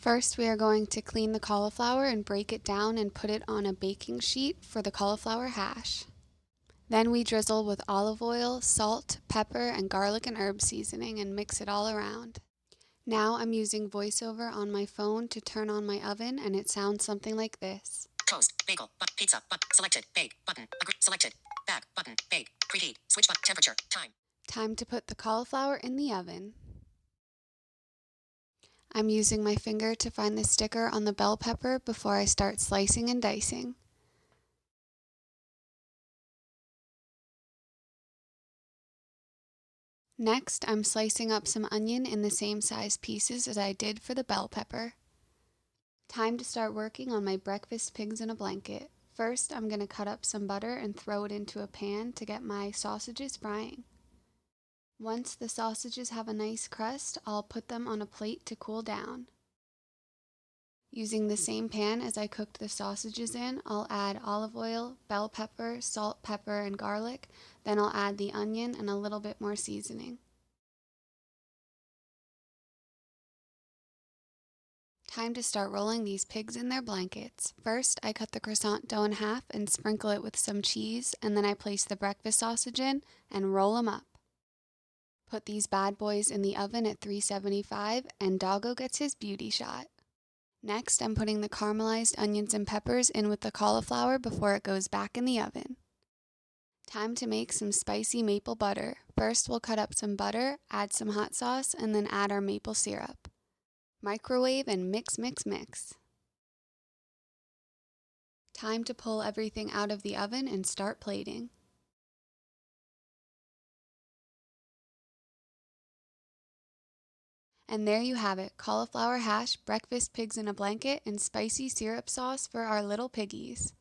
First, we are going to clean the cauliflower and break it down and put it on a baking sheet for the cauliflower hash. Then we drizzle with olive oil, salt, pepper, and garlic and herb seasoning and mix it all around. Now I'm using VoiceOver on my phone to turn on my oven, and it sounds something like this. Toast, bagel, pizza, selected, bake, button, selected, back, button, bake, preheat, switch button, temperature, time. Time to put the cauliflower in the oven. I'm using my finger to find the sticker on the bell pepper before I start slicing and dicing. Next, I'm slicing up some onion in the same size pieces as I did for the bell pepper. Time to start working on my breakfast pigs in a blanket. First, I'm going to cut up some butter and throw it into a pan to get my sausages frying. Once the sausages have a nice crust, I'll put them on a plate to cool down. Using the same pan as I cooked the sausages in, I'll add olive oil, bell pepper, salt, pepper, and garlic. Then I'll add the onion and a little bit more seasoning. Time to start rolling these pigs in their blankets. First, I cut the croissant dough in half and sprinkle it with some cheese, and then I place the breakfast sausage in and roll them up. Put these bad boys in the oven at 375, and Doggo gets his beauty shot. Next, I'm putting the caramelized onions and peppers in with the cauliflower before it goes back in the oven. Time to make some spicy maple butter. First, we'll cut up some butter, add some hot sauce, and then add our maple syrup. Microwave and mix, mix, mix. Time to pull everything out of the oven and start plating. And there you have it, cauliflower hash, breakfast pigs in a blanket, and spicy syrup sauce for our little piggies.